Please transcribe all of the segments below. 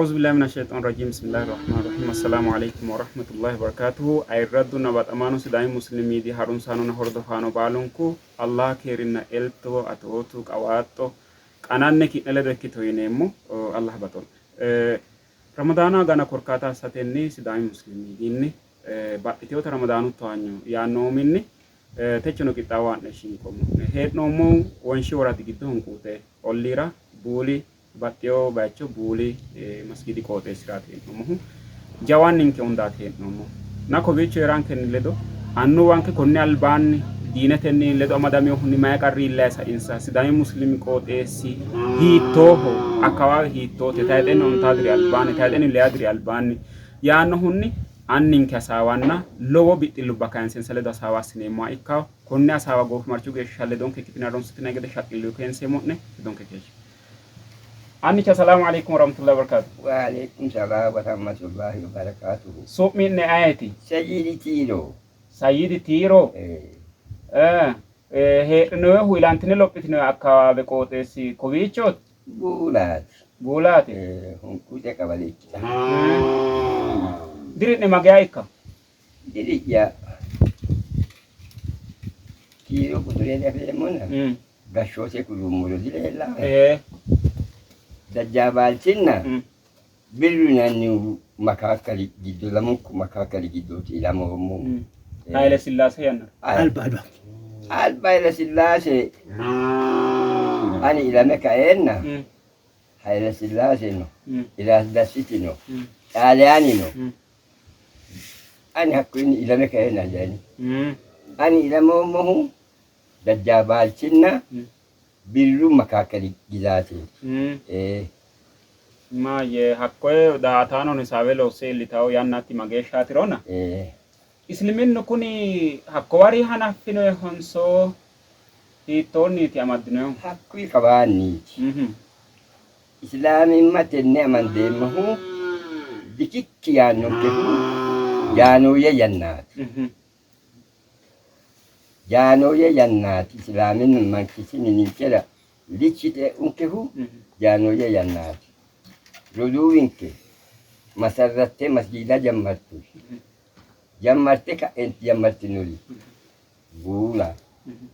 أعوذ بالله من الشيطان الرجيم بسم الله الرحمن الرحيم السلام عليكم ورحمة الله وبركاته أيرد نبات أمانو سداي مسلمي دي هارون سانو نهرد فانو بالونكو الله كيرنا إلتو أتوتو كواتو أنانة كي نلدك توينيمو الله بطل رمضان غانا كوركاتا ساتني سداي مسلمي ديني باتيوتا رمضان توانيو يا نوميني تجنو كتاوان نشينكم هيد نومو وانشي ورا تجدهم كوته أوليرا بولي Batteo bacho buli masjidi kote sirate nomu jawan ninke undate nomu nako bicho ranke niledo annu wanke konni albanni diinatenni ledo amadami hunni may qarri lesa insa sidami muslim kote si hitoho akawa hitote tayden on tadri albani tayden leadri albani yaano hunni anninke asawanna lowo bitillu bakansen saledo asawasine ma ikkaw konni asawa gof marchu ge shalle donke kitina ron sitina gede shaqillu kense monne donke keji Ani assalamu alaikum warahmatullahi wabarakatuh. Waalaikum salam warahmatullahi wabarakatuh. Sup minne ayati. Sayyidi Tiro. Sayyidi Tiro. No huilantine loppitino akkawabe qoxeesi kowiichot. Buulaati. Hunkute qabalichi. Diritne magayika. Diritya. Tiro kudurene afemona. Gashose kulumuro dilela. Dajjabalchinna birrunanni makakali giddo lamunku makakali giddoti ilamomu Haile Sillaase yanna alba Haile Sillaase ani ilame kaenna Haile Sillaase no ila dasiti no Taaliani no ani hakkuini ilame kaenna jani ani ilamomu Dajjabalchinna Birru makakali gizati. Ma ye hakkoe daatano ni savelo selitao yannati magesha tirona. Islimin kuni hakkowari hanafino honso hitoni ti amadno. Hakkui kabani. Islami matenne amandemahu dikikki yanno kehu jano ye yannat. Jano ye yannat islamin mankisini nikela lichite unkehu jano ye yannat ruduwinke masarratte masjida jammarte ka enti jammartinuli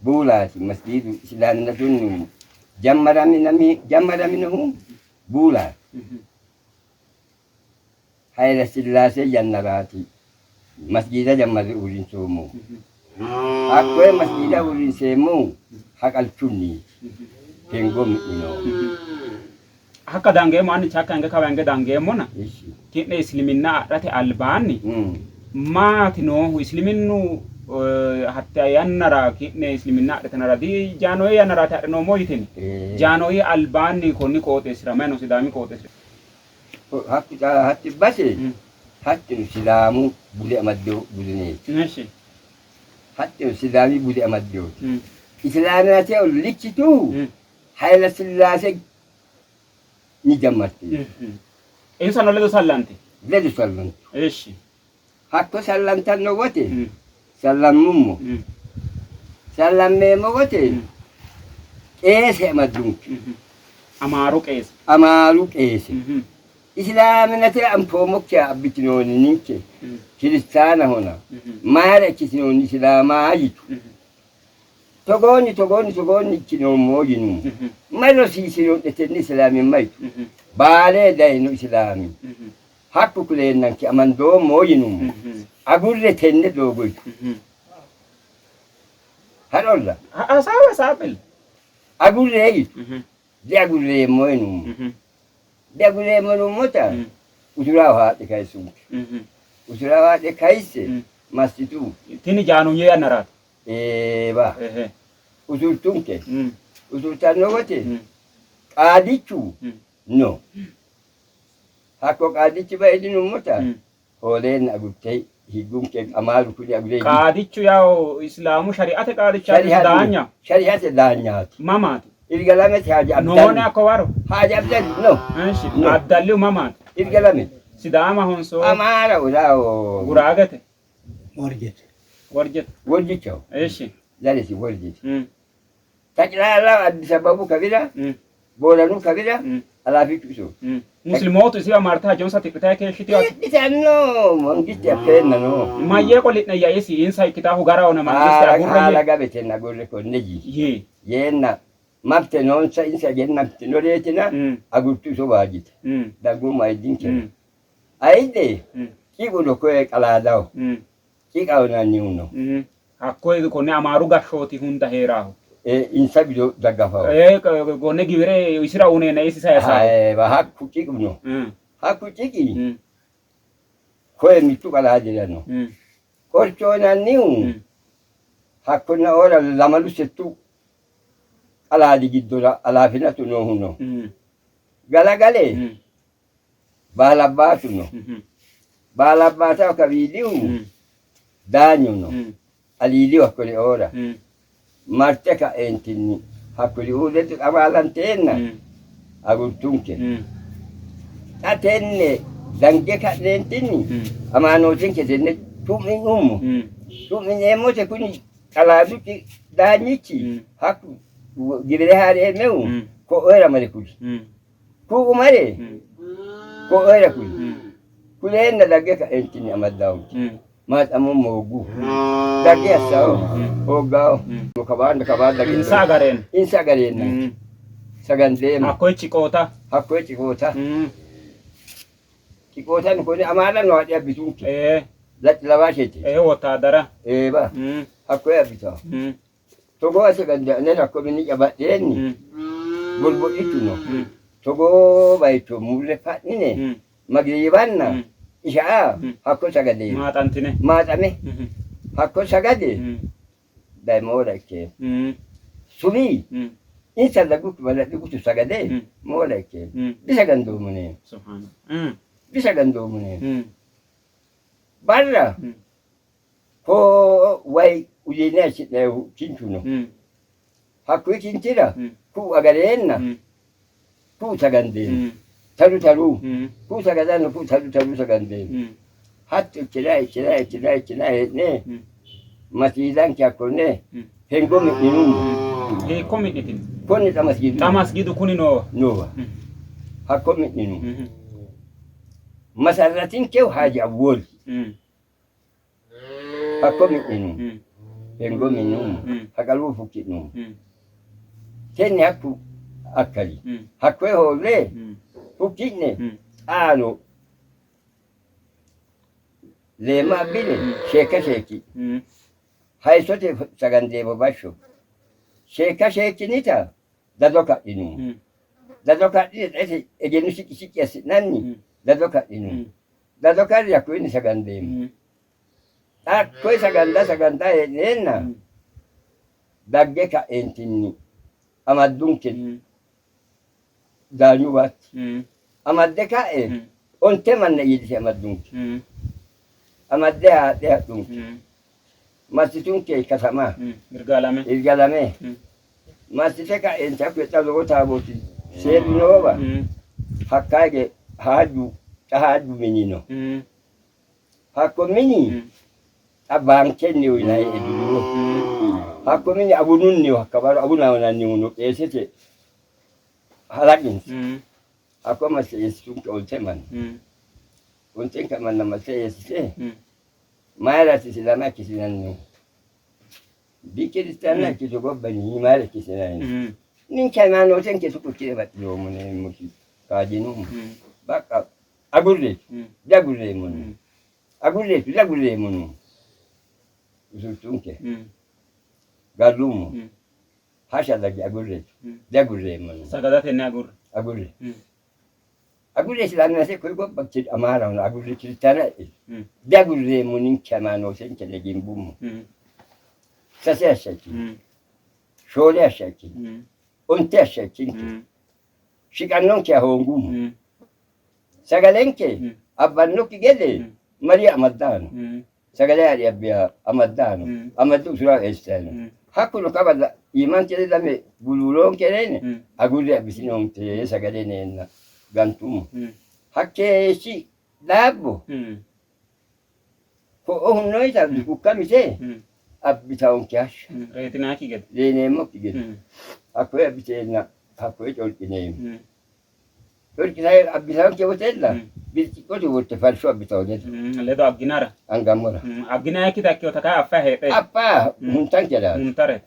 buulati masjidu islamnatun jammaraminahu buula Haile Sillaase jannarati masjida jammari urin somo Akwe masjida ulin semu hakal chuni tengom ino hakka dange mani chaka nge kawange dange mona kine isliminna rate albani maati no isliminnu hatta yannara kine isliminna rate naradi jano yannara ta no moyitini jano yi albani konni qote sirameno sidami qote hakka hatti base hatti silamu bule amaddo bulene Hatta Islami budi amaddiot. Islamiyate lichitu Haile Sillaase ni jammarti. Insano ledo sallanti. Ledo sallanti. Eshi. Hakko sallantanno wote. Sallamummo. Sallammemo wote. Qeese madunki. Amaru qeese. Islamiyate ampomokya abitinoni ninke. Kiristana hona mara kisinoni islama ayitu togoni kino mojinu malo sisiro eteni islami maitu bale daino islami hakku kulenan ki amando mojinu agurre tenne dogoitu harolla asawa sapel agurre ayitu agurre moinu mota usurawa kaisu Usurawa de kaise masjidu tini janu ye narat ba usultunke usultano wote qadichu no hakko qadichu ba edinu mota holen agutay higumke amaru kuli agure qadichu yao islamu shari'ate qadichu shari'ate danyat mamati ilgalame haja abdal no ne akowaro haja abdal no anshi abdallu mamati ilgalame Sidama honso amara ulao guragate warjet eshi zale si warjet takla Addis Ababa kabila bolanu kabila alaafitu isu. Muslimootu isi amartaa jonsa tiqtee keeshiti ati. Isano mangisti appenna no. Mayyee qolitna yaa'isi insa kitaabu gara ona mangisti agurra Ala gabete na gorre konneji. Ye. Yenna mapte non sa insa yenna no retina agurtu so wajit. Daguma idinke. Aide kigo do ko kaladaw. Kika ona niuno. Hakko konne amaru gashoti hunda heeraho. Insa bido dagafa. Konne gibire isira une na isi saya. Ba hakku kiguno. Hakku kigi. Ko mitu kaladano. Korcho na niu. Hakku na ora lamalu setu aladi giddola alafina tuno huno. Galagale. Balabatu no. Balabata kavidiu. Danyo no. Alili wakole ora. Marteka entini. Hakuli uletu amalantena. Agurtunke. Atenne dangeka entini. Amano tinke tenne tumi umu. Tumi nemo te kuni kaladuki danyichi. Haku gibere hare meu. Ko ora mare kuli. Ku umare. Ko ora kuli. Kulenda dangeka entini amadao. Mat amu mogu. Dagi asao. Ogao. Kabanda. Insa garen. Sagandem. Hakko chikota. Chikota ni kone amala no adia bitunke. Lawasheti. Wota dara. Ba. Hakko ya bita. Togo asagande ne hakko bini yabateni. Bulbul itu no. Togo baito mule patine. Magribanna. Isha hakko sagade. Matame. Hakko sagade. Dai mora ke. Sumi. Insa lagu wala lagu sagade. Mora ke. Bisa gando mune. Subhanallah. Bisa gando mune. Barra. Ko wai ujina sit na kintuno. Hakko kintira. Ku agarenna. Ku sagande. Taru. Ku sagadano ku taru sagande. Hatto kirai ne. Masjidan kya kone. Hengo mitinu. Komi nitin. Kone tamasjidu. Tamasjidu kuni no. Noa. Hakko mitinu. Masaratin keu haja awol. Hakko mitinu. Hengo minu. Hakalu fukinu. Kene hakku akali. Hakko hole. Fukine. Ano. Lema bile. Sheki. Hai sote sagande basho. Sheki nita. Dadoka inu. Dadoka iti egenu shiki nani. Dadoka inu. Dadoka ya kuini sagande. Koi saganda nena. Daggeka entini. Amadunke. Danyubat. Amadeka onte manne yidi amadunke. Amadea dunke. Masitunke kasama. Irgalame. Masiteka enta kweta lota boti. Serinoba. Hakage haju menino. Hakko mini. Abanke ni uina edulu. Hakko mini abunun ni wakabaru abuna ni unu esete. Halakin. Hakko masiyestunke onteman. Ontenka manna masiyesite. Mara tisilama kisinannu. Bikiristana kisogobani mara kisinannu. Ninkana tenke sukukire batlo mune muki kajinu. Baka agurre. Dagurre munu. Agurre munu. Usultunke. Galumu. Hasha dagi agurre. Dagurre munu. Sagadate ne agurre. Agurre silana se koy bakti amara ona agurre kirtara. Dagurre munin kamano sen kele gimbum. Sase ashaki. Shole ashaki. Onte ashaki. Shikanon kya hongum. Sagalenke abannuki gede Maria Amadano. Sagale ari abia Amadano. Amadu sura estano. Hakkuno kabada iman kele dame bululon kelene. Agurre abisinon te sagale nenna. Gantum. Hakke si dabo. Ko ohunoi ta kukamise. Abitaon kyash. Retina ki ged. Lene mo ki ged. Hakko abitena hakko ejol kinem. Perché sai, abitavo che hotella, bizzicoti volte far suo abitavo dietro, ledo agginara angamora. aggina kita kyo taka affa hete Apa, un tanto da, muntare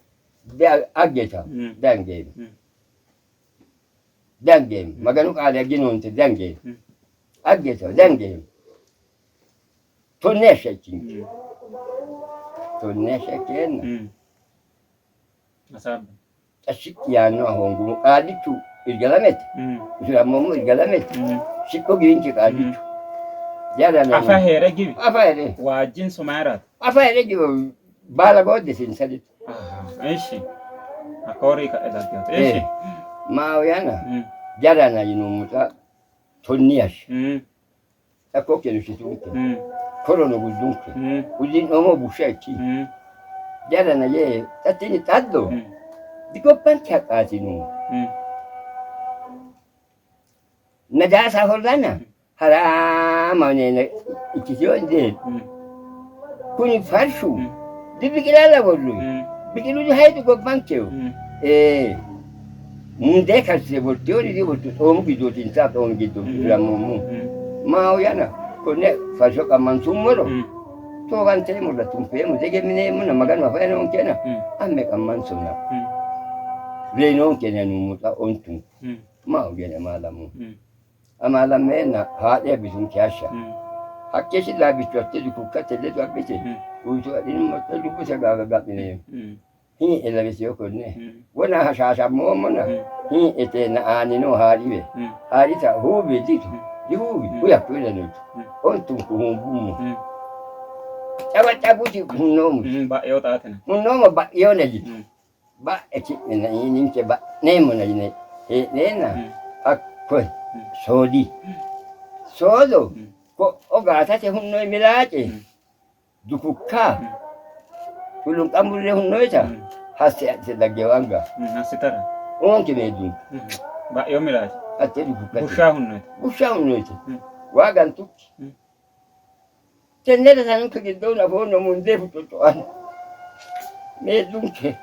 aggeta, dangame. Dangame, magari alle agginonte, dangame. Aggeta, dangame. Tonnesce cinque. Tonnesce che è. asab Ashikiyano hongu, adichu, il galamette. Uramomo il galamette. Shikko girinci adichu. Jada na. affa here gibi Apa ere. wajin sumarat Apa ere gibi bala gode sin sadit. eshi akori ka edakyo eshi Mao yana. Jada na inumuta tonniash. Ako kenu shitunke. Korono gudunke. Udin omo bushaki. Jada na ye tatini taddo. Dico panchakati nu. Najasa hollana. Harama ne ikisonde. Kuni farshu. Dibikilala bollu. Bikilu haytu ko bankeo. Munde kalse voltiori di voltu omu gido tinsato omu gido ramumu. Mao yana. Kone farsho kamansumoro. To gante mo la tumpemo dege mine mo na magana fa no kena. Amme kamansuna. Reno kena numuta ontu. Mao gene malamu. Amalam mena haɗe bisun kyasha. Hakke shi labi tsotte du kukate le to abete. Uto adin mo to du kusa ga ga ne. Hi ela bisi ko ne. Wona ha sha mo mona. Hi ete na ani no hariwe. Harita hubi ditu. Yubi uya kwela no. Ontu ku humbu. Tawa tabuti kunomu. ba yo ta tena Munomo ba yona ji. Ba eti na ninke ba nemo na ne. Nena. Akko. Sodi. Sodo. Ko ogata te hunno milate. Dukukka. Kulung kamure hunno ita. Hase ate dagewanga. nasitara Onke medu. ba yo milaj Ate dukukka. busha hunno Busha hunno ita. Wagan tukki. Tenere sanu ke dona fono munde futo an. Medunke.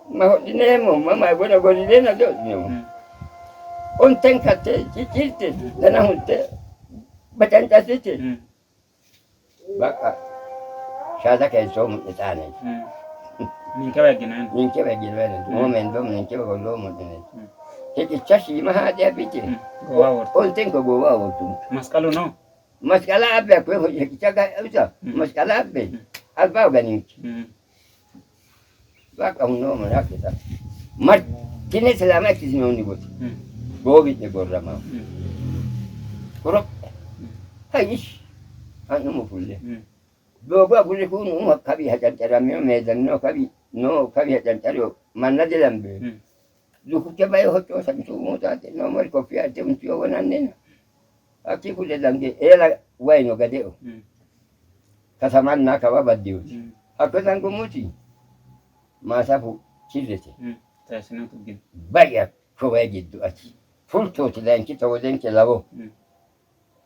Ma hodinemo mama bona godilena do nemo. On tenkate cikilte dana hunte batanta sete baka shada kai so mun tsane min kawa ginan ninke ba gilwena mo men dom ninke ba lo mo dine ke chashi ma ha dia bite go wawor on tenko go wa wotu maskalo no maskala abbe ko ho ke chaga usa maskala abbe alba ganinki baka unno mo rakita mar kine selama kizino ni bot gobi te gorrama korok haish anu mo fulle dogo abulle ko no kabi hajan tarame medan no kabi hajan taro manna de lambe duku ke bayo hoto santu mo ta no mar ko fi ate un tio wananne aki kulle dange ela waino gadeo kasaman na kawa baddiu akosan ko muti masafu chirete tasina tugin baya ko wajiddu ati fulto tilanki tawadenke labo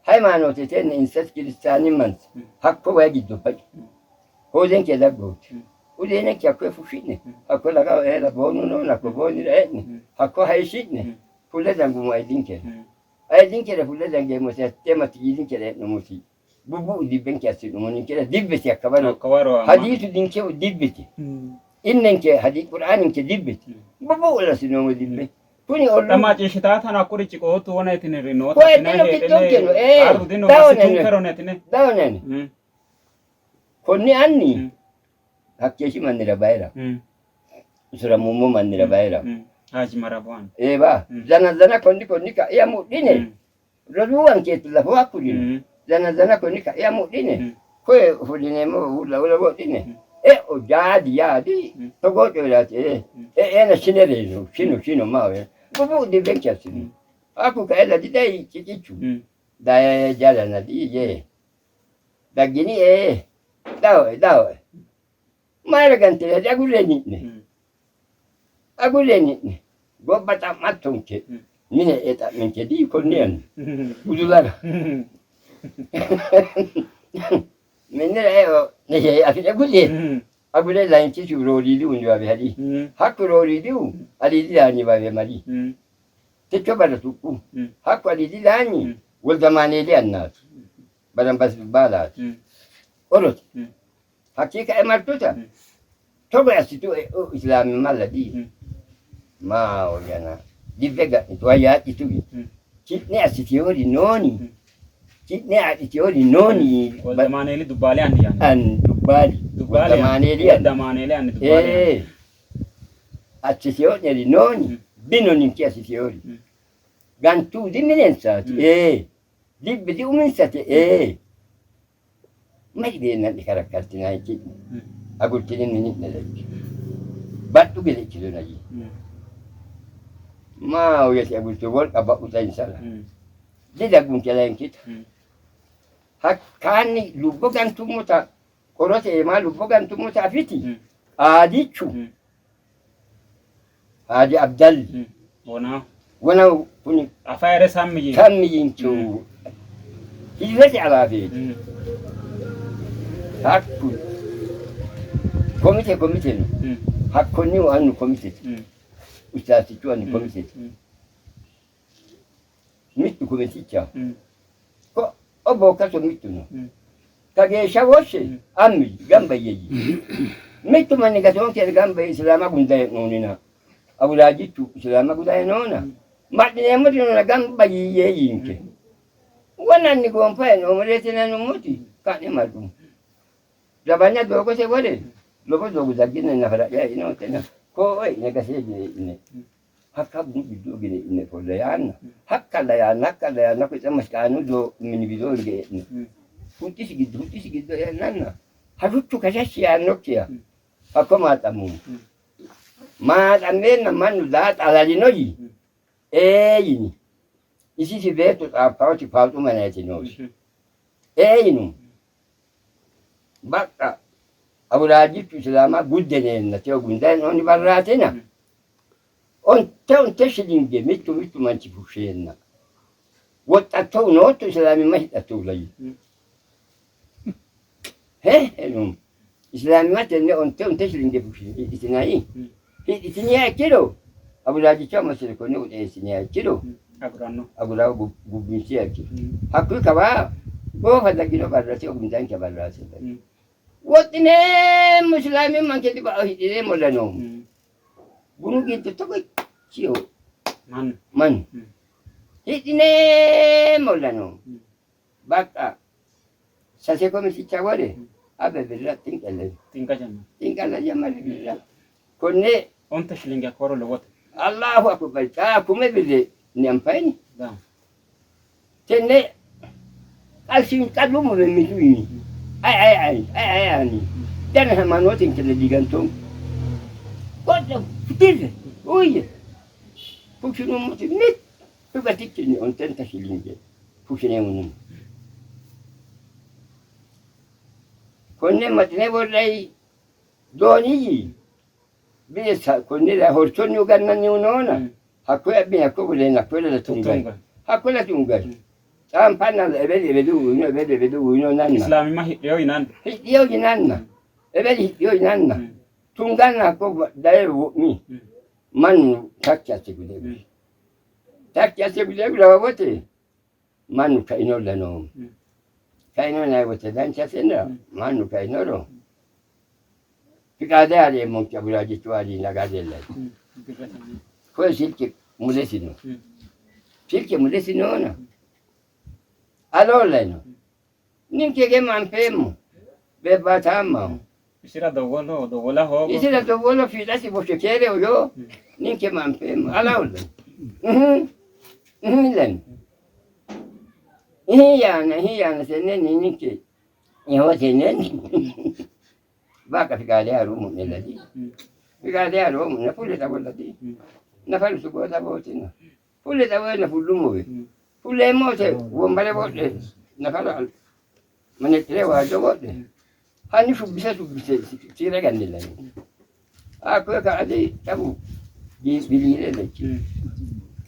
ሃይማኖት እንሰት ክርስቲያንን መንስ ሀኮ ወጊዱ በቂ ሆዘን ከዘጎት ኡዴነ ከኮ ፉሽነ ሀኮ ለጋ ኤላ ቦኑ ነው ለኮ ቦኑ ለኤን ሀኮ ሃይሽነ ሁለ ዘንጉ አይዲንከ ለሁለ ዘንገ ሞተ ተመት ይዲንከ ነው ሞቲ ቡቡ ዲበንከ ያስሉ ሞኒከ ዲብት ያከባሎ ሐዲሱ ዲንከ ዲብት ኢነንከ ሐዲ ቁርአንንከ ዲብት ቡቡ ለስኖ ዲብት Kuni ollu. Tamaci shitata na kuri chiko tu wana itine rino. Ko etino kitokeno Arudino masichungkero netine. Daonene. Konni anni. Hakkeshi manira baira. Sura mumu manira baira. Haji marabwan. Ba. Zana konni ka ya mudine. Roduan ketu la fwa kudine. Zana konni ka ya mudine. Ko fudine mo ula bodine. O jadi. Togo joyate. Ena shinereno. Shino mawe. Bubu di benkasi. Aku kaela di dai cikicu. Dai jalan na di je. Begini daw. Mara ganti aku lenit ne. Gua bata matunke. Mine eta menke di konnian. Udulara. Menere ne afite gule. Abule lain cicu rori di unju abi hadi. Hak rori di ali di ani babe mari. Techo bara tukku. Hakku adidi laani. Wal zamaanee annaatu. Baran bas baalaatu. Orot. Hakika emartuta. Toba asitu islami maladi. Ma oyana. Divega itwaya itugi. Kitne asitiori noni. Kitne asitiori noni. Wal zamaanee dubbaalee andi yaani. An dubbali. Dubbaalee. Wal zamaanee andi dubbaalee. Asitiori noni. Binoni ki asitiori. Gantu di minensaati. Dibbi di uminsate. Mari beenna di karakkartinaa jechuudha. Agurtinin minit na lagi. Battu gele kilo na ji. Mau ya si agurtu wal kaba utain sala. Di dagun kelain kita. Hakani lubbo gantu muta korote ma lubbo gantu muta afiti. Adichu. Adi Abdal. Wana kuni afayre sammi sammiinchu. Hizbeti alafi. Hakku komite no hakkoni anu komite ustati tu anu komite mittu komiticha ko oboka so mittu no kage shawoshe ammi gamba yeji mittu mani gaton ke gamba islama gunda nonina abulaji tu islama gunda nona madine mutu no gamba yeji nke wana ni gompa no mulete na no muti kani madu Zabanya dogo se wale. Lobo dogo zagina na fara ya ina tena. Ko ina gase ne. Hakka bu bido gine ina ko layana. Hakka layana ko tsama skanu do mini bido ge ne. Huti sigido ya nana. Harutu kajashi ya nokia. Hakko matamu. Ma tamena manu dat ala linoyi. Yini. Isi si veto a pauti pautu manati nosi. Yinu. Bakka aburajitu islama guddenenna teo gundan oni barratena on teshilinge mittu manchi fushenna wottato noto islami mahitatu lay enum islami matenne on teshilinge fushenna itinai itinia kilo aburajitu masire ko ne itinia kilo agura gubinsi aki hakku kawa bo fadagino barrati gundan ke barrati Wotine Muslimi mangkiti ba hidine molano. Bunu gitu to ko ciyo. Man. Hidine molano. Baka. Sase ko misi chawale. Abe birra tinkale. Tinkala jamali birra. Konne onta shilinga koro lowot. Allahu akbar. Ka kume birre ni ampaini. Tenne alsin kadumu be mituni. Ai. Dan hamanotin ke digantung. Kota fitir. Oye. Fuksinu muti mit. Tubatik ni on tenta shilinge. Fuksine munum. Konne matne borai doni. Bisa konne la hortoni uganna ni unona. Hakko abbi hakko bulena kola tunga. Hakko la tunga. Tam panna ebedi uno nanna. Islami ma hiyo inan. Hiyo inanna. Ebedi hiyo inanna. Tungana ko dai mi. Man takya segude. Takya segude la wote. Man kaino la no. Kaino na wote dan chasena. Man kaino ro. Pikade ale mon kabulaji tuali na gadella. Ko silke mulesino. Silke mulesino na. Allora no. Ninche che mampemo. Beba tamma. Isira dogola ho. Isira dogola fida si voce chiede o io. Ninche mampemo. Allora. Len. Hiyana se ne ninche. Io se ne. Baka fikale a rumo nella di. Fikale a rumo na pure da quella di. Na fare su cosa votina. Pure da quella fullumo. Pule mote wombale bote na kala manetre wa jogote hani bisa tira ganilla ako ka ade tabu di bilire le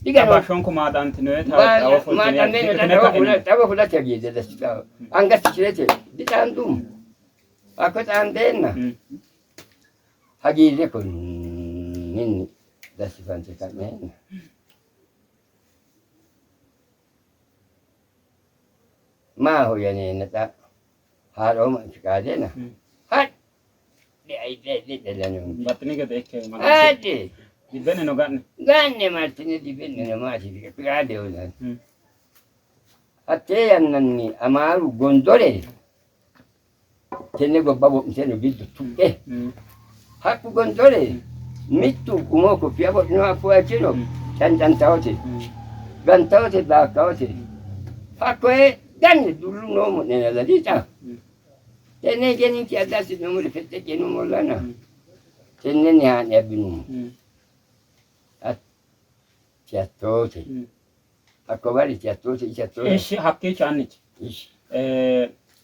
diga ba shonko ma dan tinoe ta fo ma dan ne ta fula ta bi de sta anga sicirete di tandum ako tandenna hagi de kon nin da si fante ka men ما هو يعني نتا هذا ما كادينا هاد دي لانه Batni gede ek هادي dibene no ganne. غاني ما تني دي بيننا ما تي كادي ولا حتى أنني أمارو غندوري تنيغو بابو متنو بيدو توكي هاكو غندوري ميتو كوموكو بيابو نوا فواتينو تان تاوتي غان تاوتي دا تاوتي هاكو غاني دولو نومو نينا لديتا تني جنين كي أداسي نومو لفتة كنومو لنا تني نيان يبنومو تياتوتي Ako bari tiatote. Ishi hakkii chaannichi. Ishi.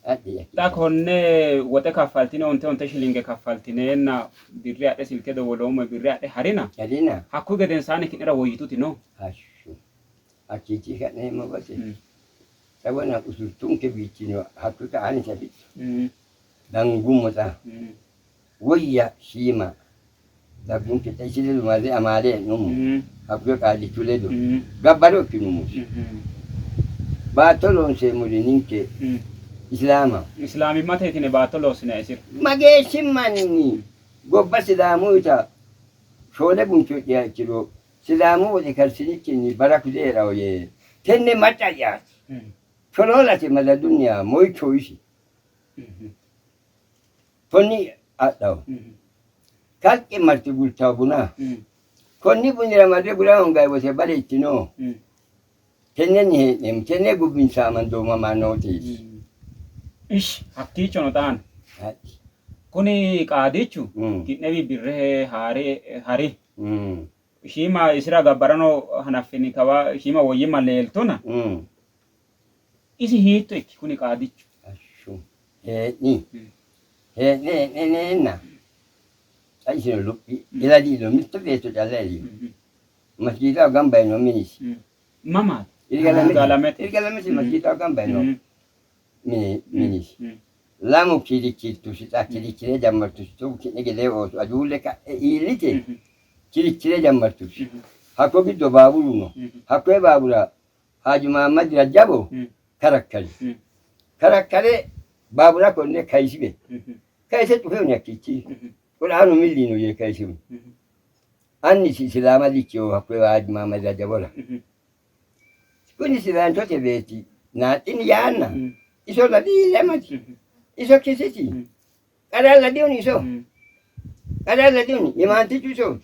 Addi. Daa konne wote kaffaltine onte shilinge kaffaltine na birri adhe silke dawwalooma birri adhe harina. Harina. Hakkuu geden saani kinira woyyituuti no. Hashu. Akkiitii kadhee mabate. Sabana usultuun ke biichino hakkuu ta'ani sabitu. Dangumota. Wayya shiima. Dabbuun ke taisile lumalee amaalee numu. Hakkuu qaali tuleedu. Gabbaro kinumus. Baatoloon see mulininke. Islaama. Islaami mateetine baatoloo sina esir. Mageessi manni gobba silaamuu ita shoole bunchoo dhiyaachiro silaamuu wali karsinichini bara kudeera oye tenne macayaati. Sholoolati mala duniyaa moychoo isi. Tonni adhaw. Kalqi marti bultaa bunaa. Konni bunira madde bulaa hongaa wase bare ittinoo. Tenne ni heedhem tenne gubbinsaa mandooma maanootiis. Ish hakkii chono ta'an. Kuni qaadichu kidnebi birree hari. Shima isira gabbarano hanaffini kawa shima woyyima leeltona. Isi hiitto ekki kuni qaadichu. Ashu. Neenna. Aisino luppi ila diilo mitto beeto calleli. Masjida gamba ino minis. Mama. Irgalameti masjida gamba ino. Minis. Lamu kirikitu sita kirikire jammartu stu kinegele osu adulle ka ilite kirikire jammartu hako biddo baburuno hako babura Haji Muhammad Rajabo karakkare babura konne kaisibe kaise tuhe nyakichi Qur'anu millino ye kaisibe anni silama dikyo hako Haji Muhammad Rajabo kuni silanto tebeti na tin yana iso ladi lemati iso kisiti kada ladiuni iso kada ladiuni imanti iso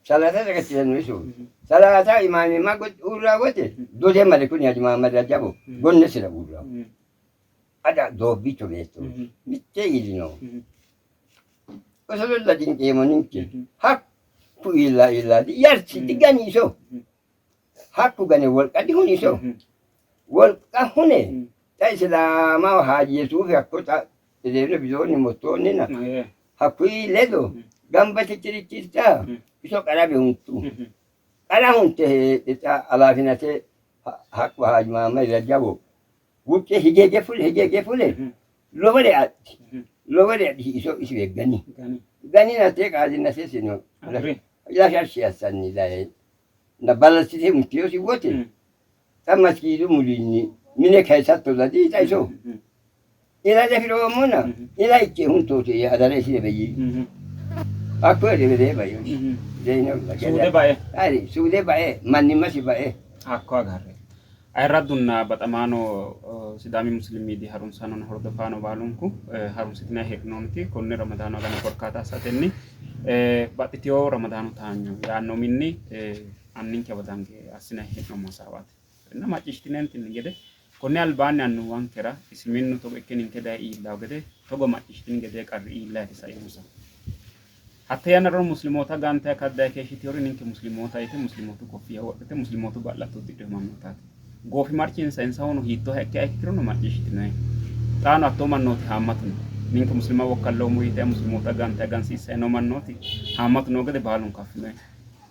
salata daga tiano iso salata imani magot ura wote dode male kuni Haji Muhammad Rajabo gonne sira ura ada do bito beto mitte ilino osolo ladin kemoninke hakku illa di yarchi digani iso hakku gane wolqadi huni iso wolqa hune Taisila mau haji Yesus hakota ele bizoni motoni na hakui ledo gamba tikirikita iso karabe huntu kara hunte eta alafinate hakwa Haji Muhammad Rajabo wuke higege fule lobare ati iso iswe gani na te kazi na sisi no ya shashi asani la na balasite mutio si wote kama sikidu mulini mine kaisatto da di taiso ila de filo mona ila ikke hunto te ya adare si beyi akko de bayo de no la suude bae ari suude bae manni masi bae akko agarre ay raddunna batamano sidami muslimi di harumsano na hordofano balunku harumsitina heknonti konne ramadano gana korkata satenni batitio ramadano taanyo yaanno minni anninke wadange asina hekno masawat nama cishtinentin gede konne albaani annu wankera isminnu to ekkenin keda illa gede togo macishtin gede qarri illa tisaymusa hatta yanaro muslimota gante kadda keshitiori ninke muslimota ite muslimotu kofiya waqte muslimotu ballatu didde mamnutati gofi marchin sensa hono hitto hekke ekkirono macishtinay taano atto mannoti hammatun ninke muslima wakkallo mu ite muslimota gante gansi seno mannoti hammatun gede balun kafne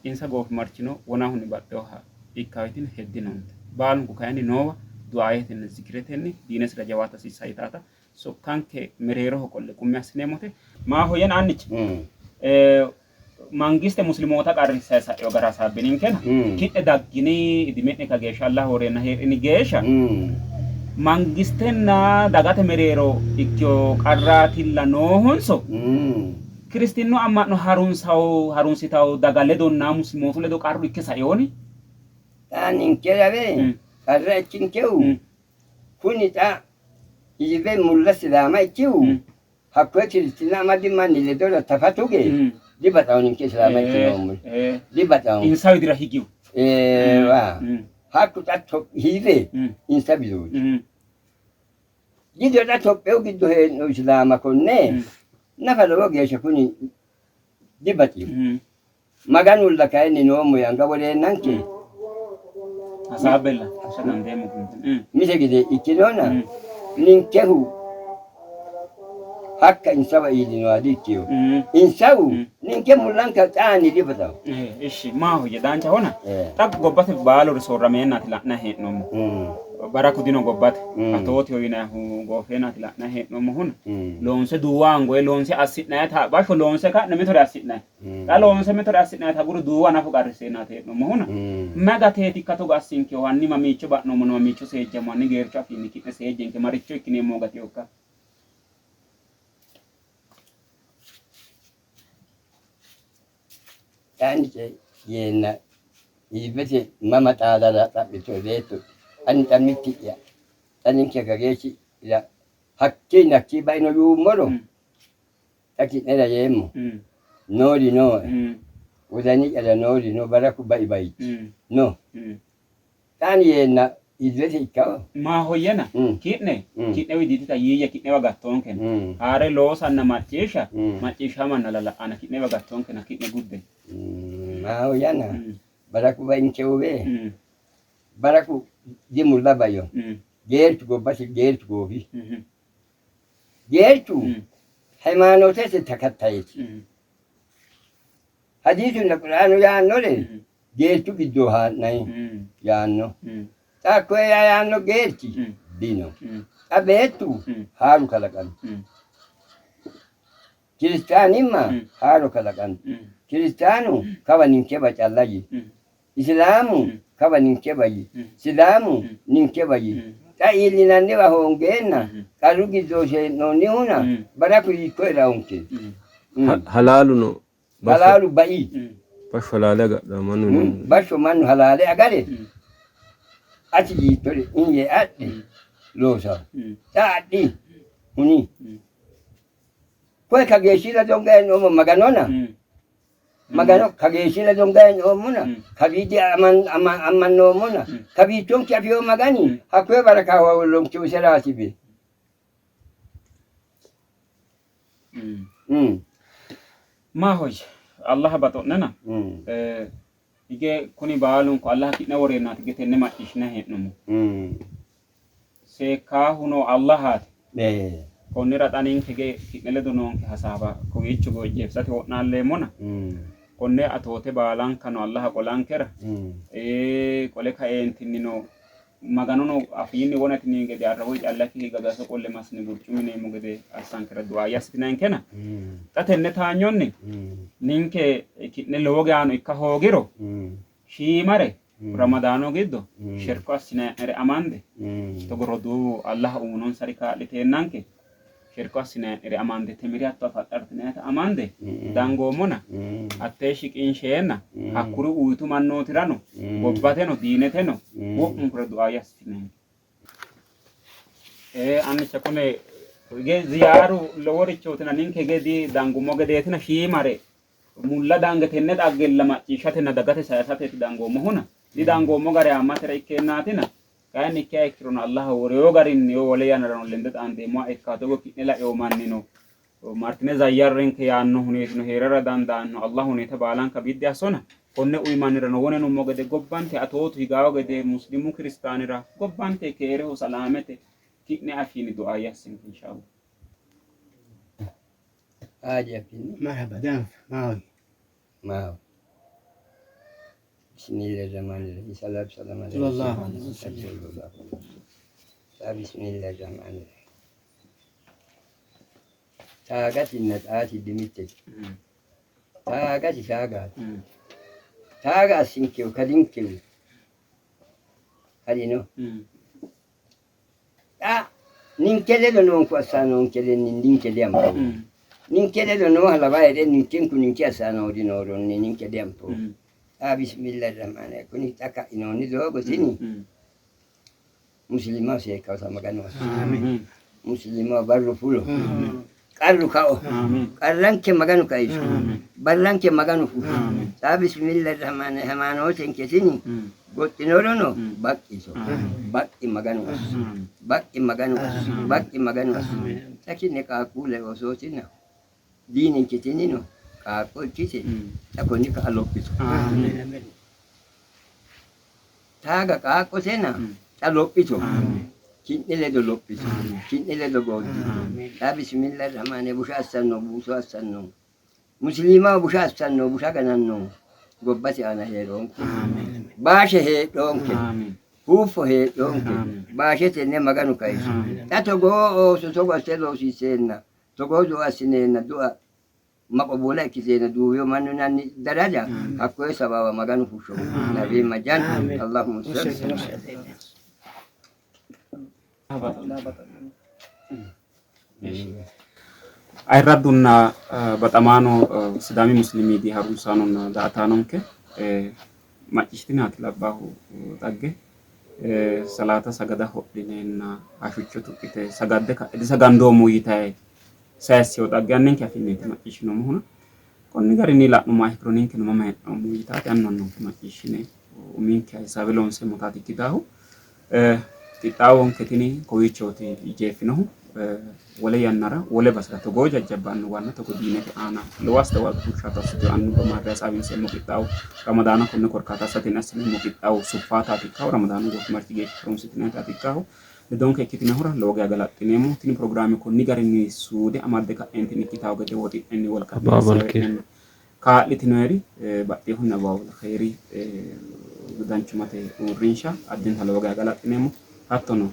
insa gofi marchino wona huni baddo ha ikkawitin heddinonte balun ko kayni nowa du'aayetin zikretenni diines rajawata si saytata so kanke mereero kolle kummi asinemote ma hoyen annich mangiste muslimota qarrisa sa yo gara sabbinin ken kidde daggini idimenne ka geesha Allah horena heedini geesha mangistenna dagate mereero ikkeo qarraatilla noohonso Kristinnu amma'no harunsitawo daga ledonna muslimootu ledo qarru ikke saeyooni? Ninke be qarra ikkinkehu kuni xa ibe mulla silama ikkihu hakko Kristina amadimmanni ledo tafatuge dibatawo ninke silama ikkinoommu dibatawo insawi dira higiu wa hakku xa hiibe insa biluuti giddo xa Tophiyu giddo hee'no islaama konne nafa lowo geeshsha kuni dibatiyo maganulla kayinni noommo yanga woleennanke Asabella, ashadandeemo mise gide ikkinoona ninkehu hakka insawa iilino adikkiyo insawu ninke mullanka xaani dibatawo ishi maaho jedhaancha hona xag gobbate baaluri soorrameennaati la'na hee'noommo baraku dino gobbate atootiho yinayihu goofeenaati la'na hee'noommo hona loonse duuwaangoye loonse assi'nayita basho loonse ka'ne mitore assi'nayi xa loonse mitore assi'nayita guru duuwa nafu qarriseenaati hee'noommo hona magateeti katogo assinkeho hanni mamiicho ba'noommo no mamiicho seejjamo hanni geercho afiinni ki'ne seejjenke maricho ikkineemmo gati hokka Tanice yenna ibete mama taadala xaɓɓito leeto ani xammittiƴƴa taninke kageeci ila hakke nakki ɓayno yuummoro takiɗnera yeemmo nooli no wodani ƴala nooli no baraku ba'i bayi no tan yenna ibete ikkawo ma hoyyana ki'ne widitita yiiyya ki'newa gattoonken haare loosanna macciishshamanna lala'ana ki'newa gattoonkena ki'ne gudde ma hoyyana baraku bainkewoɓe baraku dimulla bayo geertu gobbasi geertu goofi geertu haymanotese takattayeti hadisunna qur'anu yaannole geertu giddo haa'nayi yaanno xa koye yaanno geerti dino xa beettu haaru kalaqanno kiristaanimma haaro kalaqanno kiristaanu kawa ninkeɓa callayi islaamu kawa ninkeɓayi silaamu ninkeɓayi xa iillinanniwa hoongeenna qarru giddo shee'noonnihuna baraku yikkoye rawunke halaalu no halaalu ba'i basho halaale agadha mannu basho mannu halaale agare ati yiittore inye adhi loosawo xa adhi huni koye kageeshshira dongayi'noommo maganona magano kageeshshira dongayi'noommona kawiidi ammannoommona kawiichonki afiyo magani hakkoye baraka wawolonkihu seraasibe maahoy allaha baxo'nena hige kuni baalunku allaha ki'ne woreennaati hige tenne macciishshine hee'noommo seekkaahuno allahaati konnira xaninke hige ki'ne ledo noonke hasaaba kowiicho gojjeefsate wo'naalleemmona konne atoote baalankano allaha qolankera qole kaeentinni maganono afiinni wonatini gede arrahoy callakki gagaso qolle masni gurcumineemmo gede assankera du'aayya assitinankena xa tenne taanyonni ninke ki'ne lowo geano ikka hoogiro shiimare ramadaano giddo sherko assinayi'nere amande togoro duu allaha uunonsari kaa'liteennanke sherko assinayi'nere amande temiri hatto afaxxartinayita amande dangoommona hattee shiqinsheenna hakkuri uytu mannootirano gobbateno diineteno wo'munkure du'aayya assitinayi annicha kune hige ziyaaru loworichootina ninke hige di dangummo gedeetina shiimare mulla dange tenne dhaggella macciishshatenna dagate sayisateeti dangoommohuna di dangoommo gare ammatera ikkennaatina kayinni ikkiha ikkirono allaha woreyo garinni yo wole yanarano lende xaandeemmoha ikkatogo ki'ne la'eyo mannino martine zayyarrenke yaanno huneetino heerara dandaanno allah huneeta baalanka biddi assona konne uyimannirano wonenummo gede gobbante atootu higaawo gede muslimu kiristaanira gobbante keereho salaamete ki'ne afiini du'aayya assinke inshallah مرحبا دام معه بسم الله الرحمن الرحيم صلى الله عليه وسلم بسم الله الرحمن الرحيم taagati nat'aati dimitte taagati taagaati taaga assinkewu kadinkewu kadino ninkele non ko asano kele ninkele ampo ninkele no hala baere ninkinku ninkia asano dinoro ninkele ampo bismillahirrahmanirrahim kuni taka inoni dogo sini muslima se kausa magano amin muslima barru fulo Karlu kau, karlan ke maganu kaisu, barlan ke maganu fu. Bismillahirrahmanirrahim. Oten ke sini, gotinoro no, bakti so, bakti maganu, bakti maganu, bakti maganu. Tapi neka aku lewo so sini, dini ke sini no, aku kisi, aku ni ka alopiso. Taga ka aku sena, alopiso. Kinile do lopis, kinile do godi. Bismillahirrahmanirrahim. Busha asano. Muslima busha asano, busha ganano. Gobbasi ana herong. Bashe he donke. Hufo he donke. Bashe tene maganu kaisu. Tato go so go selo si sena. To go do asinena do makobola kisena do yo manunani daraja. Aku sabawa maganu fusho. Nabi majan. Allahumma salli. Ayradunna batamano sidami muslimi di harusanun da'atanonke macishtinati labbahu tagge salata sagada hodhinenna hashucho tuqite sagadde ka'edi sagandoomu yitae saysiyo tagge annenke afinneti macishinomohuna konni garinni la'numma ikkiro ninke numa hee'noommo yitaate annonnonke macishine uminke hisabe loonseemmo taati ikkitaahu Kitawon ketini kowichoti ijefinahu wala yannara wala basra to goja jabban wanna to ko dine ana lo wasta wa bushata sutu annu ko ma rasa bin se mo kitaw ramadana ko ne korkata satin asli mo kitaw sufata tikaw ramadana go marti ge from sitina ta tikaw donc kitina hora lo ga galattinemo tin programme ko ni garini suude amadde ka entini kitaw ga de woti enni wal ka ka litinari batti hunna bawul khairi danchumate urinsha addin halo ga galattinemo hattono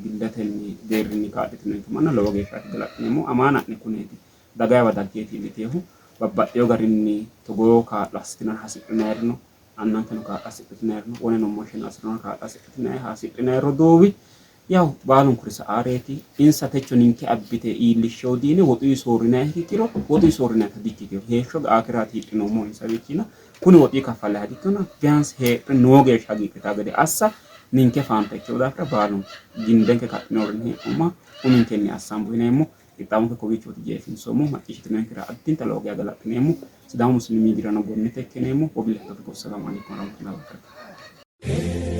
billatenni deerrinni kaa'litinanke manna lowo geeshsha galattinemo amaana ne kuneti dagawa daggeeti ilitehu babbaxxeyo garinni togo kaa'lo assitinara hasidhinayrino annankeno kaa'lo asidhinayrino woneno mosheno asirino kaa'lo asidhinay hasidhinayro doowi yaw baalun kuri sa'areeti insa techo ninke abbite iillishshew diine woxuyi soorinay hikkiro woxuyi soorinay hadikkiteyo heeshsho akiraati hidhinoommo insa wikkina kuni woxii kaffalle hadikkona biyaansi heedhe noo geeshsha hagiidhita gede assa ninke faanta ikkeo daafira baalun gindenke kadhinorinni hee'numma uminkenni assambu yineemmo qixxaawoke kowiichooti jeefinsoommo macciishshitinonkera addinta lowo geeshsha galaxxineemmo sidaamu muslimii dirano gonnete ikkineemmo wabillahi tawfiiq wassalamu alaikum warahmatullahi wabarakatuh